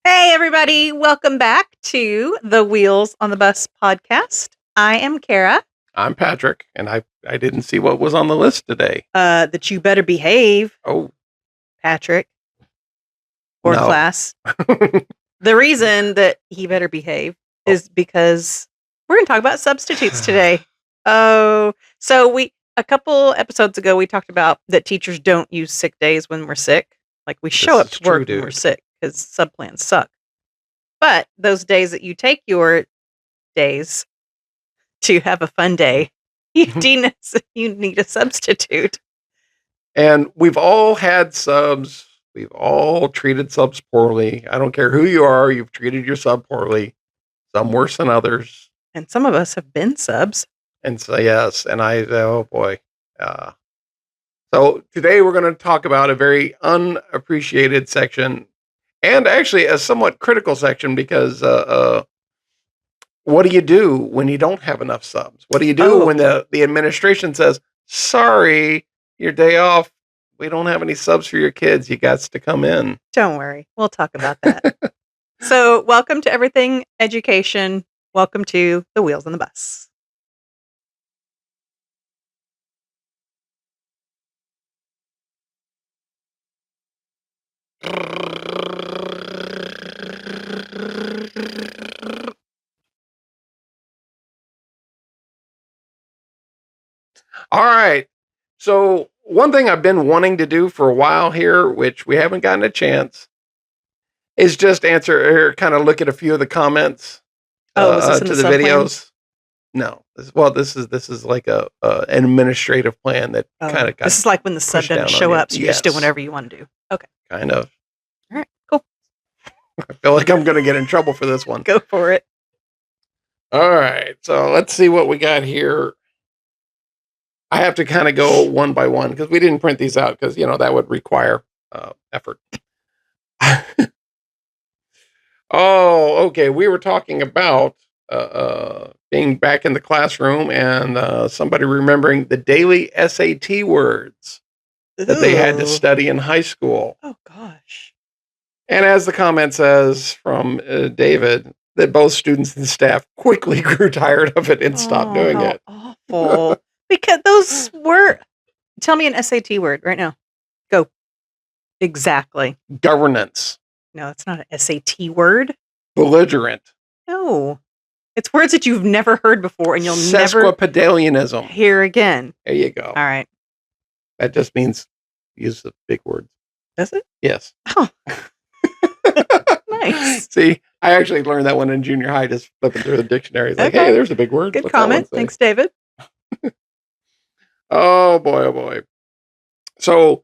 Hey, everybody. Welcome back to the Wheels on the Bus podcast. I am Kara. I'm Patrick, and I didn't see what was on the list today. That you better behave, Oh, Patrick, or no. class. The reason that he better behave is because we're going to talk about substitutes today. A couple episodes ago, we talked about that teachers don't use sick days when we're sick. Like we show up to work when we're sick because subplans suck. But those days that you take your days to have a fun day, you need a substitute. And we've all had subs. We've all treated subs poorly. I don't care who you are. You've treated your sub poorly. Some worse than others. And some of us have been subs. And so, yes. And oh boy. So today we're going to talk about a very unappreciated section, and actually a somewhat critical section, because what do you do when you don't have enough subs? What do you do when the administration says, sorry, your day off, we don't have any subs for your kids, you got to come in? Don't worry, we'll talk about that. So welcome to Everything Education. Welcome to the Wheels on the Bus. All right. So one thing I've been wanting to do for a while here, which we haven't gotten a chance, is just answer or kind of look at a few of the comments to the videos. No, this is like an administrative plan that kind of got. This is like when the sub doesn't show up, so you just do whatever you want to do. Okay. Kind of. All right. Cool. I feel like I'm going to get in trouble for this one. Go for it. All right. So let's see what we got here. I have to kind of go one by one because we didn't print these out because, that would require effort. Oh, okay. We were talking about being back in the classroom and somebody remembering the daily SAT words that they had to study in high school. Oh, gosh. And as the comment says from David, that both students and staff quickly grew tired of it and stopped doing it. Awful. Because those were... Tell me an SAT word right now. Go. Exactly. Governance. No, it's not an SAT word. Belligerent. No. It's words that you've never heard before and you'll never hear again. There you go. All right. That just means use the big words. Does it? Yes. Oh. Nice. See, I actually learned that one in junior high, just flipping through the dictionary. It's like, hey, there's a big word. Good comment. Thanks, David. Oh, boy. So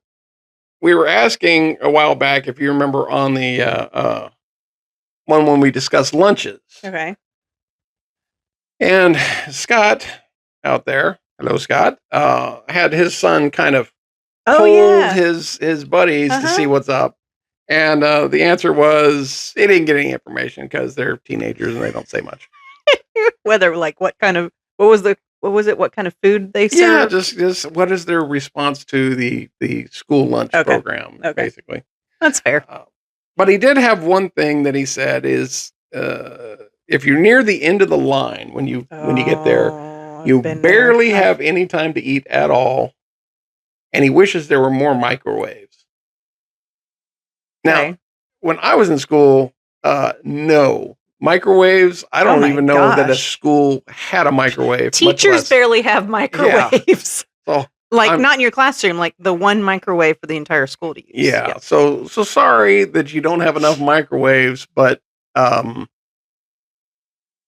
we were asking a while back, if you remember, on the one when we discussed lunches. Okay. And Scott out there, hello, Scott, had his son kind of polled his buddies to see what's up. And the answer was he didn't get any information because they're teenagers and they don't say much. Whether what kind of food they serve? Yeah, just what is their response to the school lunch program, basically. That's fair. But he did have one thing that he said is if you're near the end of the line when you get there, you barely have any time to eat at all. And he wishes there were more microwaves. Now, when I was in school, no. Microwaves, I don't even know that a school had a microwave. Teachers barely have microwaves. Yeah. So not in your classroom, like the one microwave for the entire school to use. Yeah. Yep. So sorry that you don't have enough microwaves, but the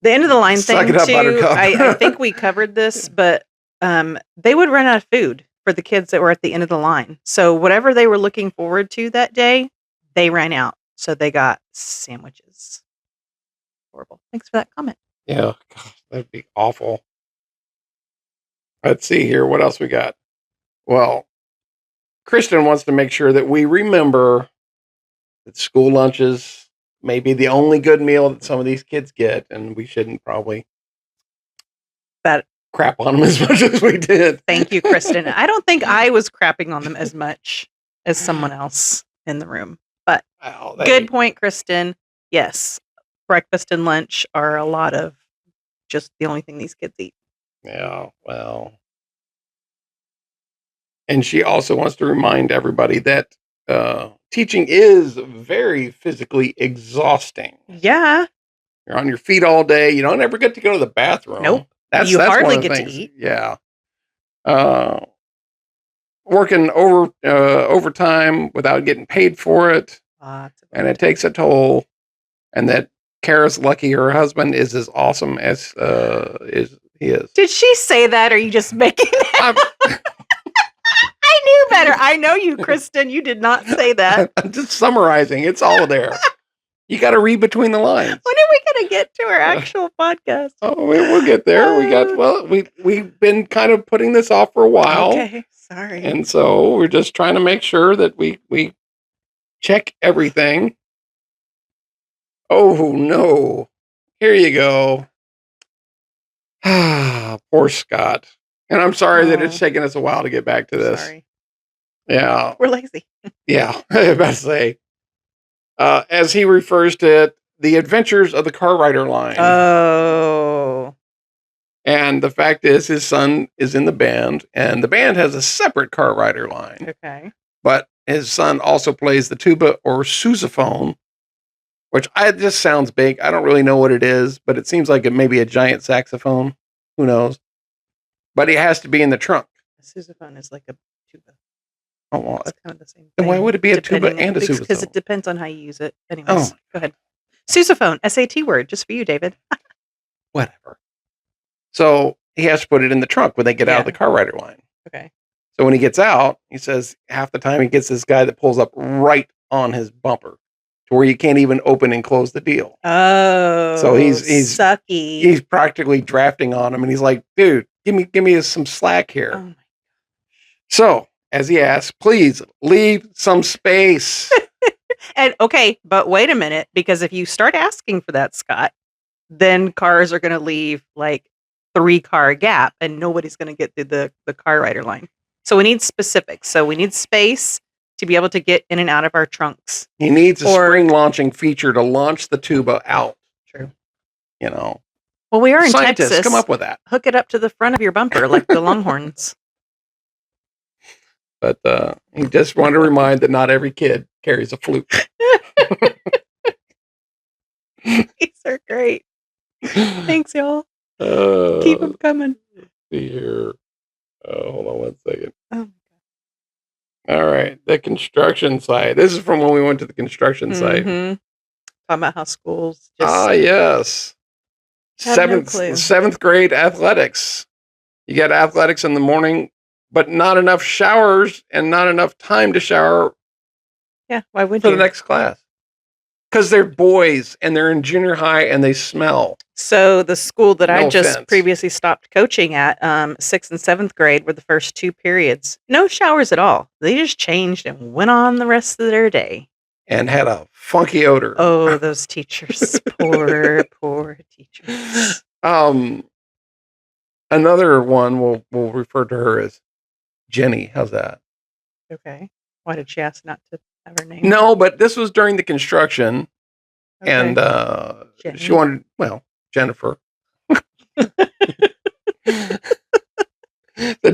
end of the line thing too, I think we covered this, but they would run out of food for the kids that were at the end of the line. So whatever they were looking forward to that day, they ran out. So they got sandwiches. Horrible. Thanks for that comment. Yeah, gosh, that'd be awful. Let's see here. What else we got? Well, Kristen wants to make sure that we remember that school lunches may be the only good meal that some of these kids get, and we shouldn't probably crap on them as much as we did. Thank you, Kristen. I don't think I was crapping on them as much as someone else in the room, but good point, Kristen. yes, breakfast and lunch are a lot of just the only thing these kids eat. Yeah, well. And she also wants to remind everybody that teaching is very physically exhausting. Yeah. You're on your feet all day. You don't ever get to go to the bathroom. Nope. That's You one hardly of the get to things. eat. Yeah. Working overtime without getting paid for it, and it takes a toll. And that Kara's lucky her husband is as awesome as he is. Did she say that, or are you just making it? I knew better. I know you, Kristen. You did not say that. I'm just summarizing. It's all there. You got to read between the lines. When are we going to get to our actual podcast? Oh, we'll get there. We've been kind of putting this off for a while. Okay, sorry. And so we're just trying to make sure that we check everything. Oh no. Here you go. Poor Scott. And I'm sorry that it's taken us a while to get back to this. Sorry. Yeah. We're lazy. Yeah. I was about to say. As he refers to it, the adventures of the car rider line. Oh. And the fact is, his son is in the band, and the band has a separate car rider line. Okay. But his son also plays the tuba or sousaphone, which just sounds big. I don't really know what it is, but it seems like it may be a giant saxophone. Who knows? But he has to be in the trunk. A sousaphone is like a tuba. Oh, well, it's kind of the same thing. Then why would it be a tuba and a sousaphone? Because it depends on how you use it. Anyways, go ahead. Sousaphone, SAT word, just for you, David. Whatever. So he has to put it in the trunk when they get out of the car rider line. Okay. So when he gets out, he says half the time he gets this guy that pulls up right on his bumper to where you can't even open and close the deal. Oh. So he's sucky. He's practically drafting on him, and he's like, dude, give me some slack here. Oh my. So as he asks, please leave some space. And okay, but wait a minute, because if you start asking for that, Scott, then cars are going to leave like 3-car gap, and nobody's going to get through the car rider line. So we need specifics. So we need space to be able to get in and out of our trunks. He needs a spring launching feature to launch the tuba out. True. You know. Well, we are in Scientists Texas. Come up with that. Hook it up to the front of your bumper like the Longhorns. But he just wanted to remind that not every kid carries a flute. These are great. Thanks, y'all. Keep them coming. See here. Hold on one second. Oh. All right. The construction site. This is from when we went to the construction site. Talking about how schools just... yes. Seventh grade athletics. You get athletics in the morning, but not enough showers and not enough time to shower. Yeah, why would you? For you? the next class. Because they're boys and they're in junior high and they smell. So the school that I just offense. previously stopped coaching at, 6th and 7th grade, were the first 2 periods. No showers at all. They just changed and went on the rest of their day. And had a funky odor. Oh, those teachers. poor teachers. Another one we'll refer to her as Jenny. How's that? Okay. Why did she ask not to have her name? No, but this was during the construction. Okay. And she wanted, Jennifer. But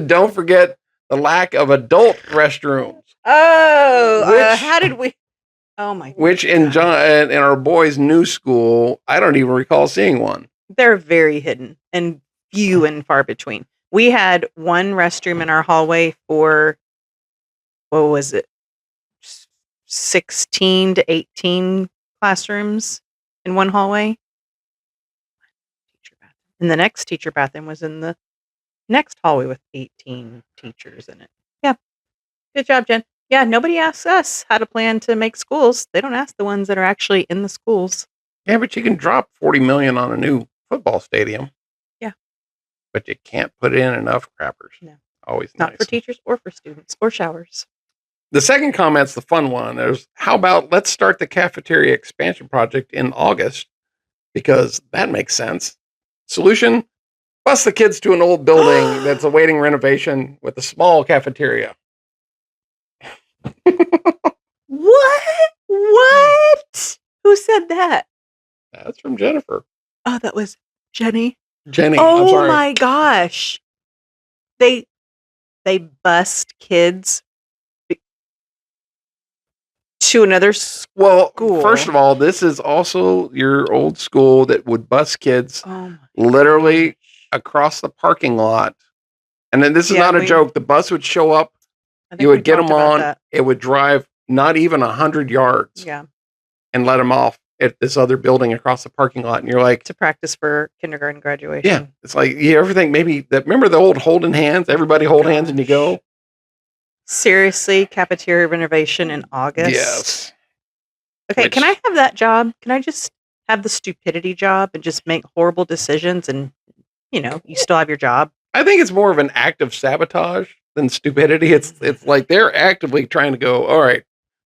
don't forget the lack of adult restrooms. Oh, how did we? Oh my! Which in our boys' new school, I don't even recall seeing one. They're very hidden and few and far between. We had one restroom in our hallway for, what was it, 16 to 18 classrooms in one hallway. And the next teacher bathroom was in the next hallway with 18 teachers in it. Yeah. Good job, Jen. Yeah, nobody asks us how to plan to make schools. They don't ask the ones that are actually in the schools. Yeah, but you can drop $40 million on a new football stadium. Yeah. But you can't put in enough crappers. No. Always Not nice. for teachers or for students or showers. The second comment's the fun one. There's, how about let's start the cafeteria expansion project in August? Because that makes sense. Solution, bus the kids to an old building that's awaiting renovation with a small cafeteria. What? Who said that? That's from Jennifer. Oh, that was Jenny. Jenny. I'm Oh sorry. my gosh. They bust kids to another Well, school. first of all, this is also your old school that would bus kids Oh my literally gosh. across the parking lot. And then this is Yeah, not a we- joke. The bus would show up. I think You we would get talked them about on. that. It would drive not even 100 yards Yeah, and let them off at this other building across the parking lot. And you're like, to practice for kindergarten graduation. yeah, it's like you ever think maybe that. Remember the old holding hands? Everybody hold hands and you go. Seriously, cafeteria renovation in August. Yes. Okay, Which- can I have that job? Can I just have the stupidity job and just make horrible decisions and, you still have your job? I think it's more of an act of sabotage than stupidity. It's like they're actively trying to go, all right,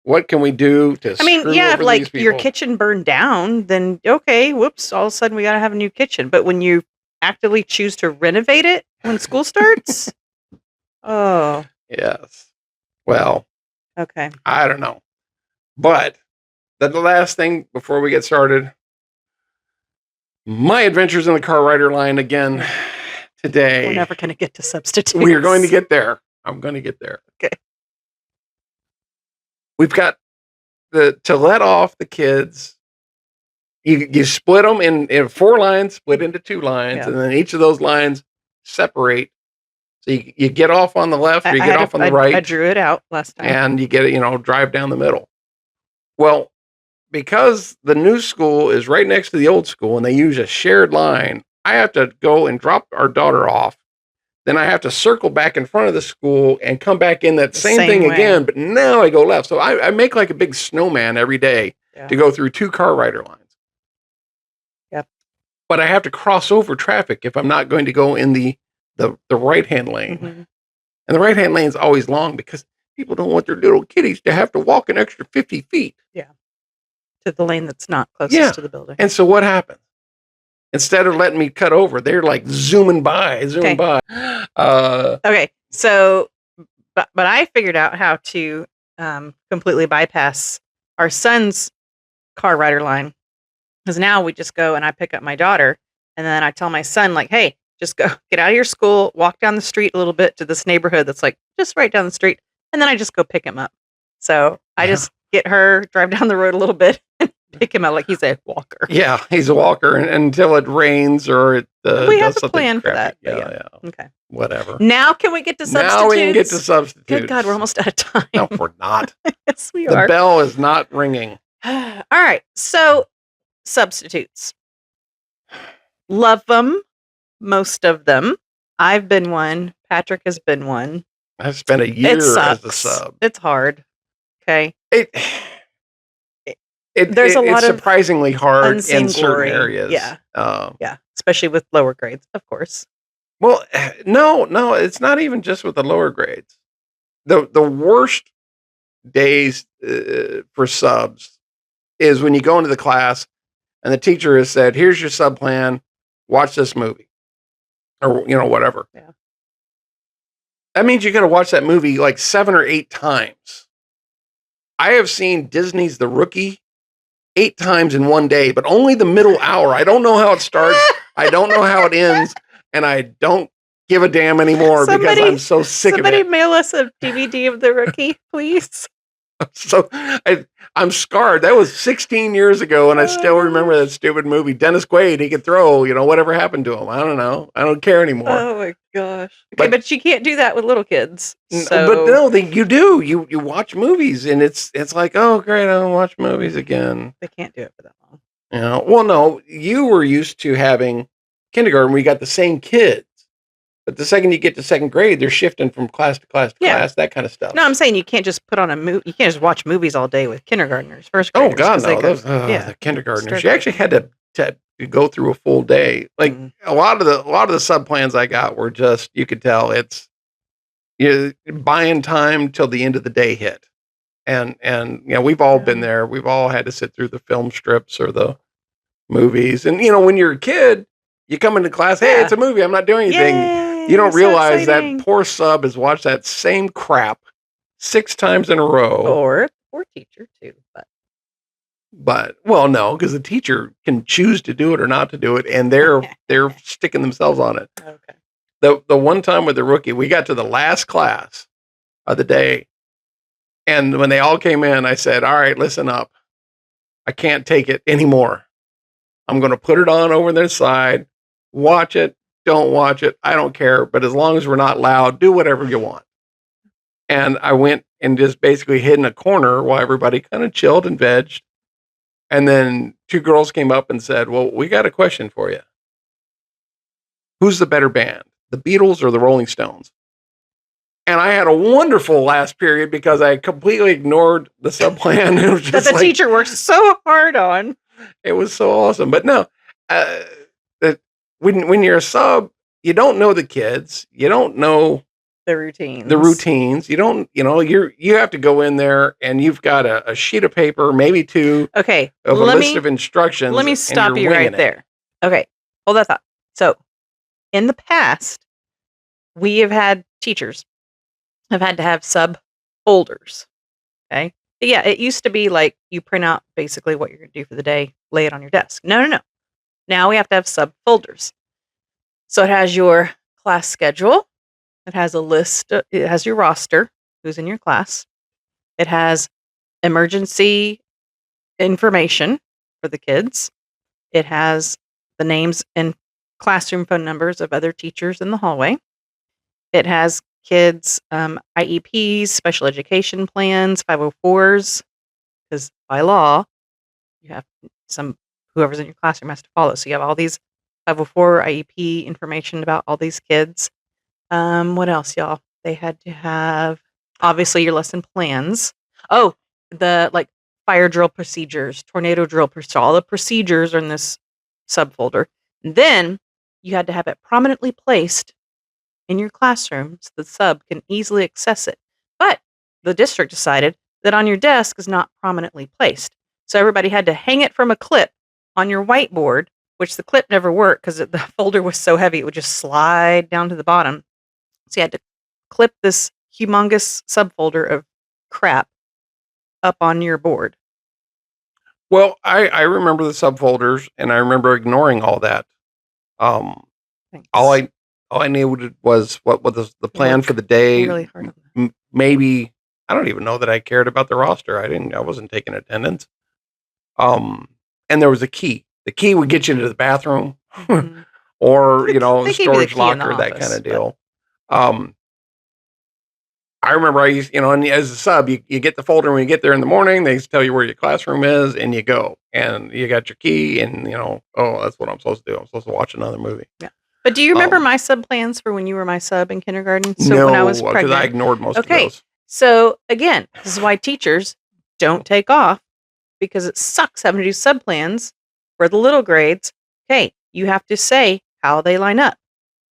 what can we do to I mean, screw yeah, over if these people? your kitchen burned down, then okay, whoops, all of a sudden we got to have a new kitchen. But when you actively choose to renovate it when school starts, oh, Yes. Well, okay. I don't know. But the last thing before we get started, my adventures in the car rider line again today. We're never going to get to substitutes. We are going to get there. I'm going to get there. Okay. We've got to let off the kids. You split them in 4 lines, split into 2 lines, Yeah. and then each of those lines separate. So you get off on the left or you get off on the right. I drew it out last time. And you get it, drive down the middle. Well, because the new school is right next to the old school and they use a shared line, I have to go and drop our daughter off. Then I have to circle back in front of the school and come back in that same thing way. again. But now I go left. So I make like a big snowman every day Yeah. to go through 2 car rider lines. Yep. But I have to cross over traffic if I'm not going to go in the right-hand lane. Mhm. And the right-hand lane is always long because people don't want their little kiddies to have to walk an extra 50 feet. To the lane that's not closest Yeah. to the building. And so what happens? Instead of letting me cut over, they're like zooming by. Okay, so but I figured out how to completely bypass our son's car rider line, because now we just go and I pick up my daughter and then I tell my son, like, hey, just go get out of your school, walk down the street a little bit to this neighborhood that's like just right down the street, and then I just go pick him up. So I just get her, drive down the road a little bit and pick him up like he's a walker. Yeah, he's a walker until it rains or it We have does a something plan for crappy. that, but Yeah, Okay. Whatever. Now can we get to substitutes? Now we can get to substitutes. Good God, we're almost out of time. No, we're not. Yes, we The are. bell is not ringing. All right. So, substitutes. Love them. Most of them. I've been one. Patrick has been one. I've spent a year It sucks. as a sub. It's hard. Okay. There's a lot it's of surprisingly hard unseen in certain glory. areas. Yeah. Um, Yeah. Especially with lower grades, of course. Well, no, it's not even just with the lower grades. The worst days for subs is when you go into the class and the teacher has said, "Here's your sub plan. Watch this movie," or whatever. Yeah. That means you got to watch that movie like 7 or 8 times. I have seen Disney's The Rookie 8 times in one day, but only the middle hour. I don't know how it starts. I don't know how it ends. And I don't give a damn anymore because I'm so sick of Somebody it. mail us a DVD of The Rookie, please. So I'm scarred. That was 16 years ago, and I still remember that stupid movie. Dennis Quaid, he could throw, whatever happened to him. I don't know. I don't care anymore. Oh my gosh. Okay, But- but you can't do that with little kids. So But no, you do. You watch movies, and it's like, oh, great, I'll watch movies again. they can't do it for that long. Well, no, you were used to having kindergarten where you got the same kids. But the second you get to 2nd grade, they're shifting from class to class to Yeah. class, that kind of stuff. No, I'm saying you can't just put on a movie. You can't just watch movies all day with kindergartners, first Oh graders. God, 'cause they no! go- The kindergartners. Start You actually had to go through a full day. Like Mhm. a lot of the sub plans I got were just, you could tell it's buying time till the end of the day hit, and we've all been Yeah. there. We've all had to sit through the film strips or the movies, and when you're a kid, you come into class, hey, Yeah. it's a movie. I'm not doing anything. Yay, You don't so realize exciting. that poor sub has watched that same crap 6 times in a row. Or teacher too, but But no, because the teacher can choose to do it or not to do it, and they're sticking themselves on it. Okay. The one time with the rookie, we got to the last class of the day, and when they all came in, I said, "All right, listen up. I can't take it anymore. I'm going to put it on over their side. Watch it. Don't watch it. I don't care. But as long as we're not loud, do whatever you want." And I went and just basically hid in a corner while everybody kind of chilled and vegged. And then two girls came up and said, "Well, we got a question for you. Who's the better band, the Beatles or the Rolling Stones?" And I had a wonderful last period because I completely ignored the sub plan. It was That just the like, teacher worked so hard on. it was so awesome. But no, that when you're a sub, you don't know the kids. You don't know The routines. the routines. You don't, you have to go in there and you've got a sheet of paper, maybe two, Okay. of a list of instructions. Let me and stop you're you right winging it. there. Okay. Hold that thought. So, in the past, we have had teachers have had to have sub folders. Okay. But yeah, it used to be like you print out basically what you're going to do for the day, lay it on your desk. No. Now we have to have sub folders. So it has your class schedule. It has a list. It has your roster, who's in your class. It has emergency information for the kids. It has the names and classroom phone numbers of other teachers in the hallway. It has kids' IEPs, special education plans, 504s, because by law, you have whoever's in your classroom has to follow. So you have all these 504 IEP information about all these kids. What else, y'all? They had to have, obviously, your lesson plans. Oh, the fire drill procedures, tornado drill procedures, all the procedures are in this subfolder. And then you had to have it prominently placed in your classroom so the sub can easily access it. But the district decided that on your desk is not prominently placed. So everybody had to hang it from a clip on your whiteboard, which the clip never worked because the folder was so heavy it would just slide down to the bottom. So you had to clip this humongous subfolder of crap up on your board. Well, I remember the subfolders and I remember ignoring all that. Thanks. All I knew was what was the plan for the day. Really hard on that. Maybe I don't even know that I cared about the roster. I wasn't taking attendance. And there was a key. The key would get you into the bathroom Mhm. or, They gave you the storage key in the locker, that office, kind of but- deal. I remember I used, and as a sub, you get the folder when you get there in the morning. They tell you where your classroom is, and you go, and you got your key, and oh, that's what I'm supposed to do. I'm supposed to watch another movie. Yeah. But do you remember my sub plans for when you were my sub in kindergarten? So no, when I was because pregnant. I ignored most of Okay. those. So again, this is why teachers don't take off, because it sucks having to do sub plans for the little grades. Okay, you have to say how they line up.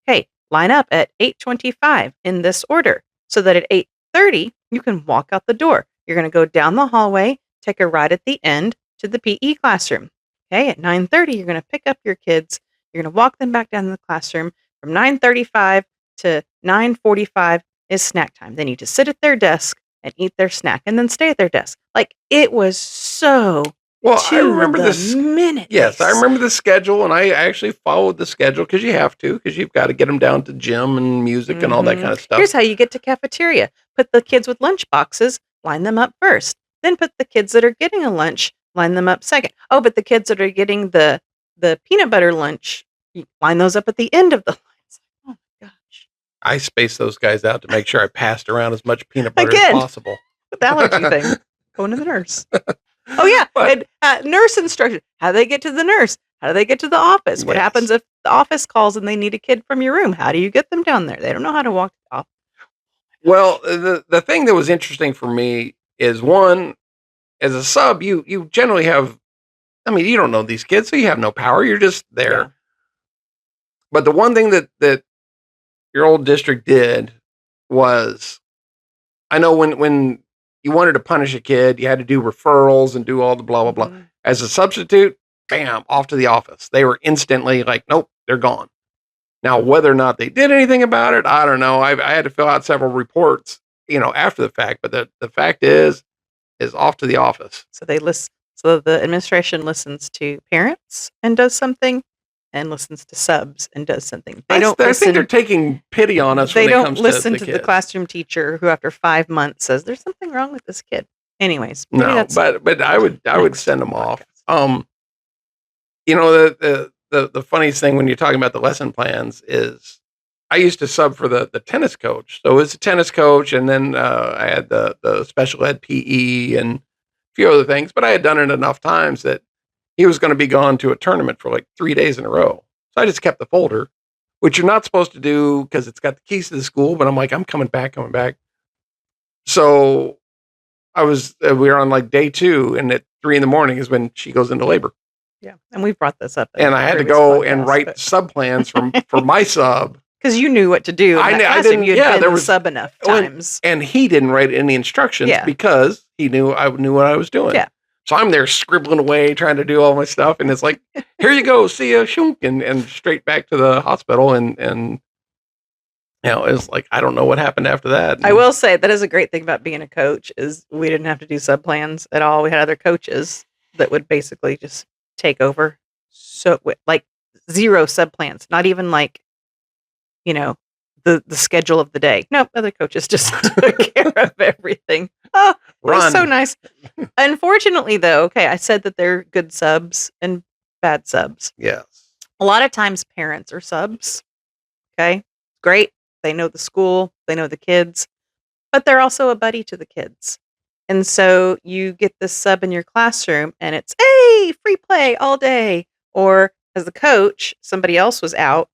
Okay, line up at 8:25 in this order, so that at 8:30 you can walk out the door. You're going to go down the hallway, take a right at the end to the PE classroom. Okay, at 9:30 you're going to pick up your kids. You're going to walk them back down to the classroom. From 9:35 to 9:45 is snack time. They need to sit at their desk and eat their snack and then stay at their desk. Like, it was so Well, I to remember the this. minute. Yes, I remember the schedule, and I actually followed the schedule because you have to, because you've got to get them down to gym and music and all that kind of stuff. Here's how you get to cafeteria. Put the kids with lunch boxes, line them up first. Then put the kids that are getting a lunch, line them up second. Oh, but the kids that are getting the peanut butter lunch, you line those up at the end of the lines. Oh my gosh. I spaced those guys out to make sure I passed around as much peanut butter Again. as possible. The allergy thing. Going to the nurse. Oh, yeah. But- and, nurse instruction. How do they get to the nurse? How do they get to the office? What Yes. happens if the office calls and they need a kid from your room? How do you get them down there? They don't know how to walk to the office. Well, the thing that was interesting for me is, one, as a sub, you generally have, I mean, you don't know these kids, so you have no power. You're just there. Yeah. But the one thing that your old district did was, I know when you wanted to punish a kid, you had to do referrals and do all the blah, blah, blah. Mhm. As a substitute, bam, off to the office. They were instantly like, nope, they're gone. Now, whether or not they did anything about it, I don't know. I had to fill out several reports, after the fact. But the fact is off to the office. So they list So the administration listens to parents and does something, and listens to subs and does something. They don't I think listen. they're taking pity on us They when it don't comes listen to to the the kids. classroom teacher who, after 5 months, says there's something wrong with this kid. Anyways, maybe No, that's but I would next send them off. podcast. You know, the funniest thing when you're talking about the lesson plans is I used to sub for the tennis coach. So it was a tennis coach, and then I had the special ed PE and a few other things. But I had done it enough times that he was going to be gone to a tournament for like 3 days in a row. So I just kept the folder, which you're not supposed to do because it's got the keys to the school. But I'm like, I'm coming back. So we were on like day 2, and at 3 a.m. is when she goes into labor. Yeah, and we've brought this up. And I had to go and write sub plans for my sub. Because you knew what to do. I didn't. You had been sub enough times. And he didn't write any instructions because he knew I knew what I was doing. Yeah. So I'm there scribbling away, trying to do all my stuff. And it's like, here you go. See ya. Shunk, and straight back to the hospital. And you know, it's like, I don't know what happened after that. I will say that is a great thing about being a coach is we didn't have to do sub plans at all. We had other coaches that would basically just take over. So like 0 sub plans, not even like, you know, the schedule of the day. No, other coaches just took care of everything. Oh, it was so nice. Unfortunately, though, okay, I said that they're good subs and bad subs. Yes. A lot of times parents are subs. Okay, great. They know the school, they know the kids, but they're also a buddy to the kids. And so you get this sub in your classroom and it's, hey, free play all day. Or as the coach, somebody else was out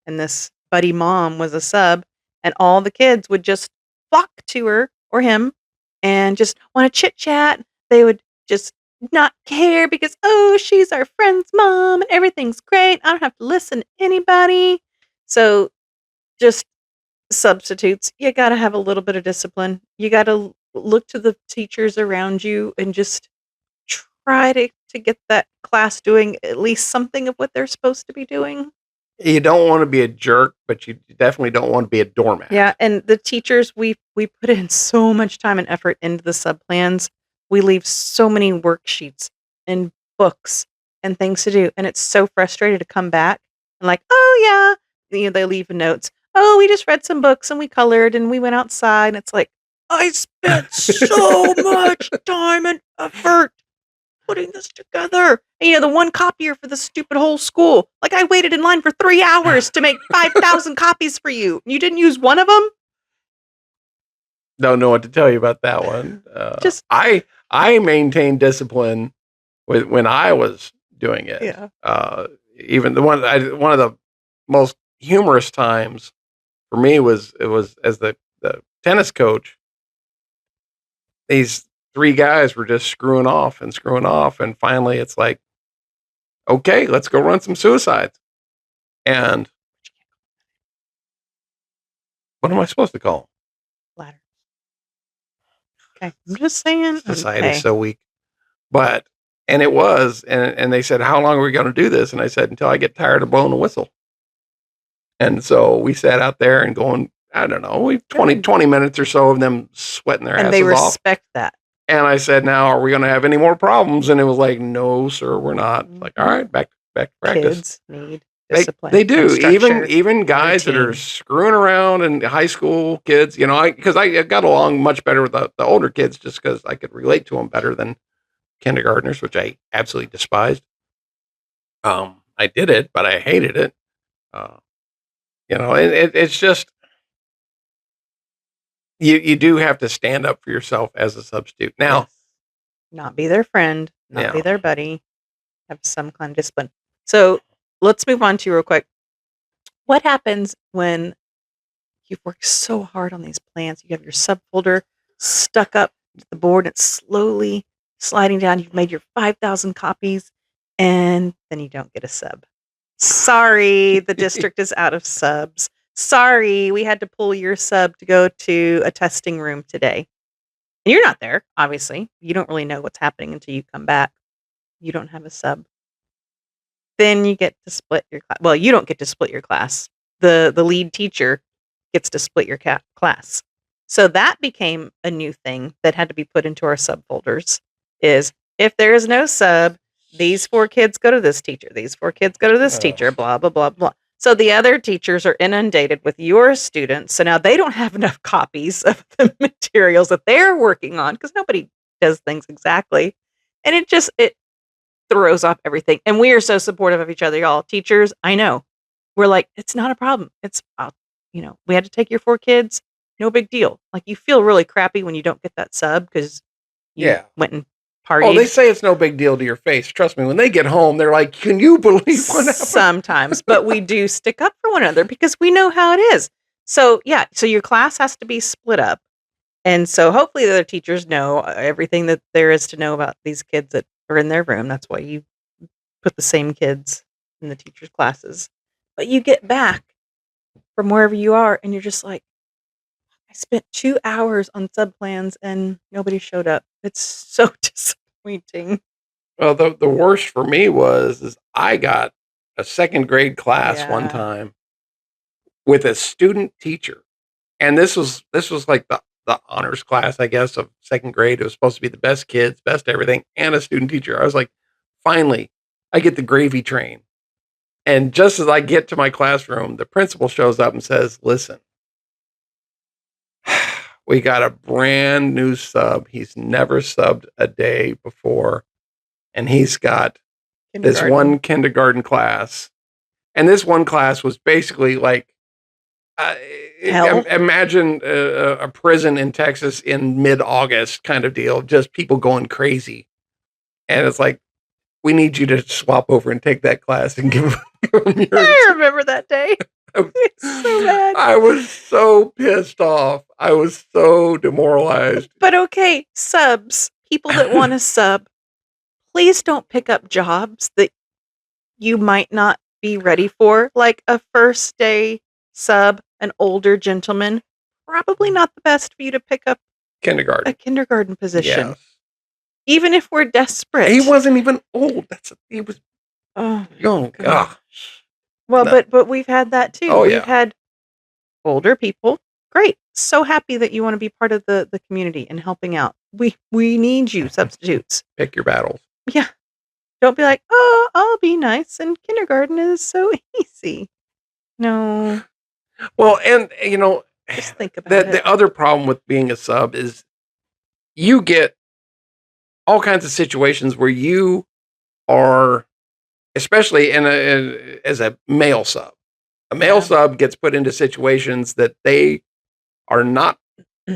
and this buddy mom was a sub, and all the kids would just flock to her or him and just want to chit chat. They would just not care because, oh, she's our friend's mom and everything's great. I don't have to listen to anybody. So just substitutes, you got to have a little bit of discipline. You got to look to the teachers around you and just try to get that class doing at least something of what they're supposed to be doing. You don't want to be a jerk, but you definitely don't want to be a doormat. Yeah, and the teachers, we put in so much time and effort into the sub plans. We leave so many worksheets and books and things to do, and it's so frustrating to come back and like, oh yeah, you know, they leave notes. Oh, we just read some books and we colored and we went outside, and it's like, I spent so much time and effort putting this together. And, you know, the one copier for the stupid whole school. Like, I waited in line for 3 hours to make 5,000 copies for you. You didn't use one of them? Don't know what to tell you about that one. I maintained discipline when I was doing it. Yeah. Even one of the most humorous times for me was as the tennis coach. These 3 guys were just screwing off, and finally it's like, okay, let's go run some suicides. And what am I supposed to call them? Ladder. Okay, I'm just saying. Society's so weak. But, and it was, and they said, how long are we going to do this? And I said, until I get tired of blowing the whistle. And so we sat out there and going, I don't know, 20 minutes or so of them sweating their asses off. And they respect that. And I said, now, are we going to have any more problems? And it was like, no, sir, we're not. Like, all right, back to practice. Kids need discipline. They do. Even guys that are screwing around and high school kids, you know, because I got along much better with the older kids just because I could relate to them better than kindergartners, which I absolutely despised. I did it, but I hated it. You know, it's just, you do have to stand up for yourself as a substitute. Now, yes. Not be their friend, not be their buddy, have some kind of discipline. So let's move on to real quick. What happens when you've worked so hard on these plans? You have your subfolder stuck up to the board, it's slowly sliding down. You've made your 5,000 copies, and then you don't get a sub. Sorry, the district is out of subs. Sorry, we had to pull your sub to go to a testing room today. And you're not there, obviously. You don't really know what's happening until you come back. You don't have a sub. Then you get to split your class. Well, you don't get to split your class. The lead teacher gets to split your class. So that became a new thing that had to be put into our subfolders is if there is no sub, these 4 kids go to this teacher. These 4 kids go to this teacher, blah, blah, blah, blah. So the other teachers are inundated with your students. So now they don't have enough copies of the materials that they're working on because nobody does things exactly. And it throws off everything. And we are so supportive of each other, y'all. Teachers, I know. We're like, it's not a problem. We had to take your 4 kids. No big deal. Like, you feel really crappy when you don't get that sub because you went and partied. Oh, they say it's no big deal to your face. Trust me, when they get home, they're like, can you believe what happened? Sometimes, but we do stick up for one another because we know how it is. So, yeah, so your class has to be split up. And so hopefully the other teachers know everything that there is to know about these kids that are in their room. That's why you put the same kids in the teachers' classes. But you get back from wherever you are and you're just like, I spent 2 hours on sub plans and nobody showed up. It's so disappointing. Well, the worst for me is I got a 2nd grade class one time with a student teacher. And this was like the honors class, I guess, of 2nd grade. It was supposed to be the best kids, best everything, and a student teacher. I was like, finally, I get the gravy train. And just as I get to my classroom, the principal shows up and says, listen, we got a brand new sub. He's never subbed a day before. And he's got this one kindergarten class. And this one class was basically like, imagine a prison in Texas in mid-August kind of deal. Just people going crazy. And it's like, we need you to swap over and take that class and give them yours. I remember that day. It's so bad. I was so pissed off. I was so demoralized. But okay, subs, people that want to sub, please don't pick up jobs that you might not be ready for. Like a first day sub, an older gentleman, probably not the best for you to pick up a kindergarten position. Yes. Even if we're desperate. He wasn't even old. He was young. Well, no. but we've had that too. We've had older people. Great. So happy that you want to be part of the community and helping out. We need you, substitutes. Pick your battles. Yeah. Don't be like, oh, I'll be nice and kindergarten is so easy. No. Well, and just think about it. The other problem with being a sub is you get all kinds of situations where you are, especially as a male sub. A male sub gets put into situations that they are not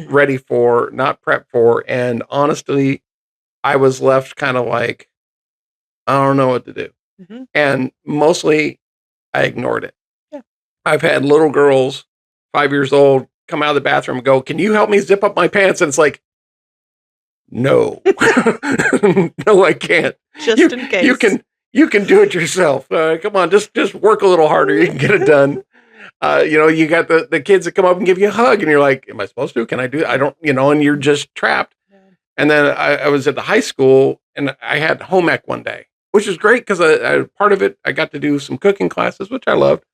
ready for, not prepped for, and honestly, I was left kind of like, I don't know what to do. Mm-hmm. And mostly, I ignored it. Yeah. I've had little girls, 5 years old, come out of the bathroom and go, "Can you help me zip up my pants?" And it's like, no, no, I can't. Just in case. You can do it yourself. Come on, just work a little harder. You can get it done. You got the kids that come up and give you a hug, and you're like, "Am I supposed to? Can I do it? I don't." And you're just trapped. Yeah. And then I was at the high school, and I had home ec one day, which was great because I part of it I got to do some cooking classes, which I loved,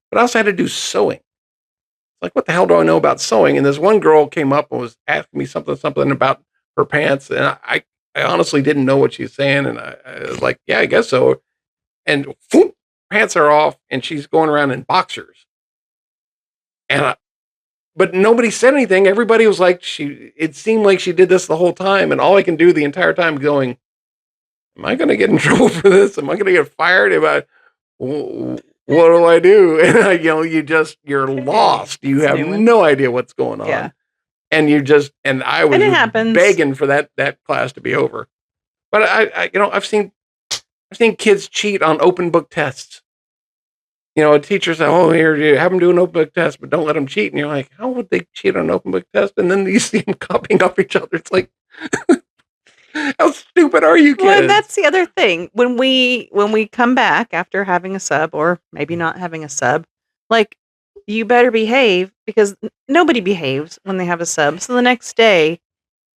but I also had to do sewing. Like, what the hell do I know about sewing? And this one girl came up and was asking me something about her pants, and I honestly didn't know what she was saying, and I was like, yeah, I guess so. And whoop, pants are off, and she's going around in boxers. But nobody said anything. Everybody was like, it seemed like she did this the whole time, and all I can do the entire time going, am I going to get in trouble for this? Am I going to get fired? What do I do? And you're lost. You have no idea what's going on. Yeah. And I was begging for that class to be over. But I've seen kids cheat on open book tests. A teacher said, "Oh, here, you have them do an open book test, but don't let them cheat." And you're like, how would they cheat on an open book test? And then you see them copying off each other. It's like, how stupid are you kids? Well, and that's the other thing. When we come back after having a sub, or maybe not having a sub, like, you better behave, because nobody behaves when they have a sub. So the next day,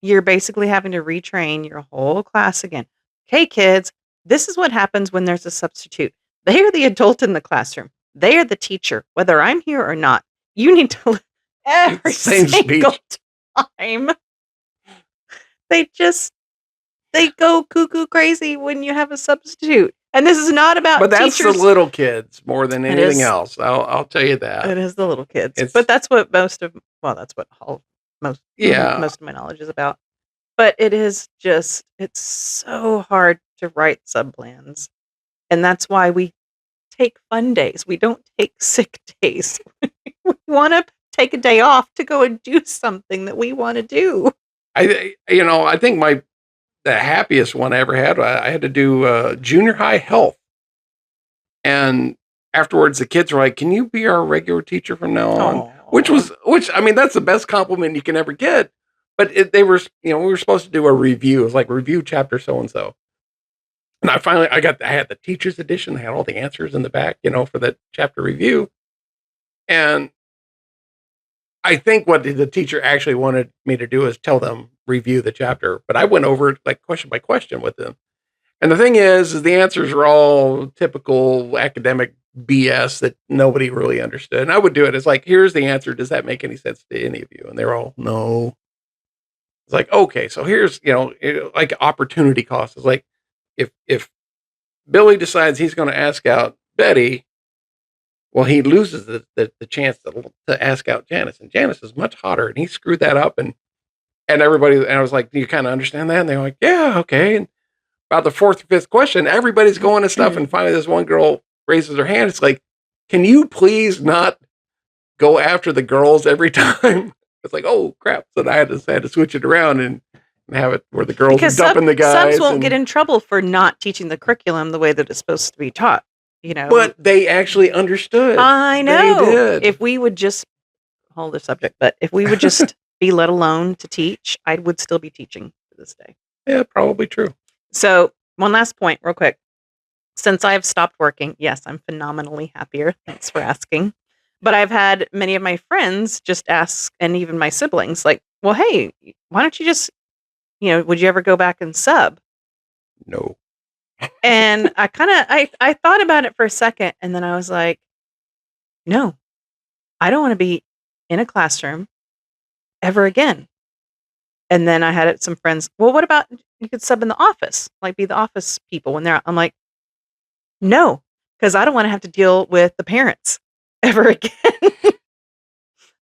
you're basically having to retrain your whole class again. Okay, kids, this is what happens when there's a substitute. They are the adult in the classroom. They are the teacher, whether I'm here or not. You need to live every single time. They just they go cuckoo crazy when you have a substitute. And this is not about But that's teachers. the little kids more than It anything is. else. I'll tell you that. It is the little kids. It's- But that's what most of most of my knowledge is about. But it is just, it's so hard to write sub-plans. And that's why we take fun days. We don't take sick days. We want to take a day off to go and do something that we want to do. I think the happiest one I ever had, I had to do junior high health. And afterwards the kids were like, "Can you be our regular teacher from now on?" Which I mean, that's the best compliment you can ever get. But we were supposed to do a review. It was like review chapter so-and-so. And I had the teacher's edition. I had all the answers in the back, for that chapter review. And I think what the teacher actually wanted me to do is tell them review the chapter, but I went over it like question by question with them. And the thing is the answers are all typical academic BS that nobody really understood. And I would do it as like, here's the answer. Does that make any sense to any of you? And they're all, no. It's like, okay, so here's, like opportunity cost. It's like, if Billy decides he's going to ask out Betty, well, he loses the chance to ask out Janice, and Janice is much hotter, and he screwed that up, and everybody, and I was like, do you kind of understand that? And they're like, yeah, okay. And about the fourth or fifth question, everybody's going and stuff, and finally this one girl raises her hand. It's like, can you please not go after the girls every time? It's like, oh crap! So I had to switch it around and have it where the girls are dumping the guys. Subs won't get in trouble for not teaching the curriculum the way that it's supposed to be taught. But they actually understood. I know. They did. If we would just hold the subject, but if we would just be let alone to teach, I would still be teaching to this day. Yeah, probably true. So one last point real quick. Since I've stopped working, yes, I'm phenomenally happier. Thanks for asking. But I've had many of my friends just ask, and even my siblings, like, well, hey, why don't you just, would you ever go back and sub? No. And I thought about it for a second, and then I was like, no, I don't want to be in a classroom ever again. And then I had some friends, well, what about you could sub in the office, like be the office people when they're out. I'm like, no, because I don't want to have to deal with the parents ever again.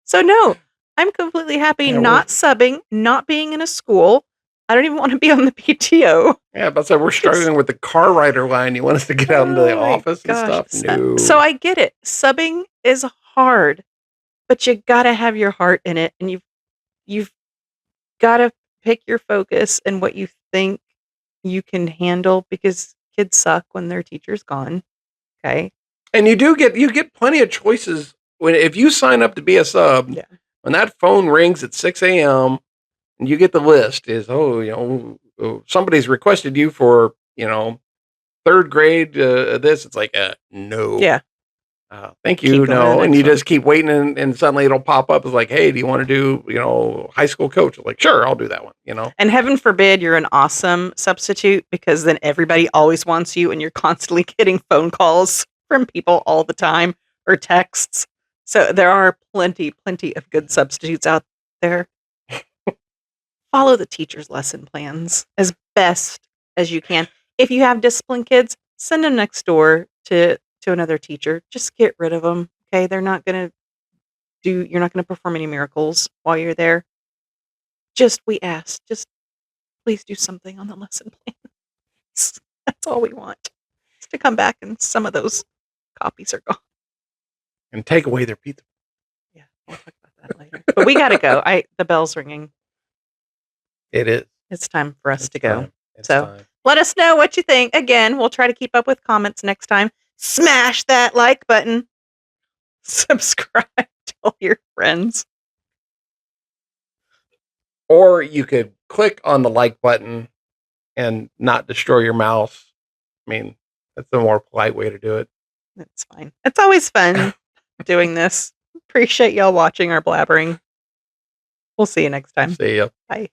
So no, I'm completely happy not subbing, not being in a school. I don't even want to be on the PTO. Yeah, but so we're struggling with the car rider line. You want us to get out into the office and stuff? No. So I get it. Subbing is hard, but you got to have your heart in it, and you've got to pick your focus and what you think you can handle, because kids suck when their teacher's gone. Okay. And you get plenty of choices if you sign up to be a sub. Yeah. When that phone rings at 6 a.m. and you get the list is, somebody's requested you for, third grade, this, it's like, no. Yeah. Thank you. No. And you just keep waiting and suddenly it'll pop up. It's like, hey, do you want to do, high school coach? I'm like, sure, I'll do that one, And heaven forbid you're an awesome substitute, because then everybody always wants you and you're constantly getting phone calls from people all the time, or texts. So there are plenty of good substitutes out there. Follow the teacher's lesson plans as best as you can. If you have disciplined kids, send them next door to another teacher. Just get rid of them. Okay. You're not going to perform any miracles while you're there. We ask, just please do something on the lesson plans. That's all we want. Just to come back and some of those copies are gone. And take away their pizza. Yeah, we'll talk about that later. But we got to go. The bell's ringing. It is. It's time for us to go. So let us know what you think. Again, we'll try to keep up with comments next time. Smash that like button. Subscribe. Tell your friends. Or you could click on the like button and not destroy your mouse. I mean, that's the more polite way to do it. It's fine. It's always fun doing this. Appreciate y'all watching our blabbering. We'll see you next time. See ya. Bye.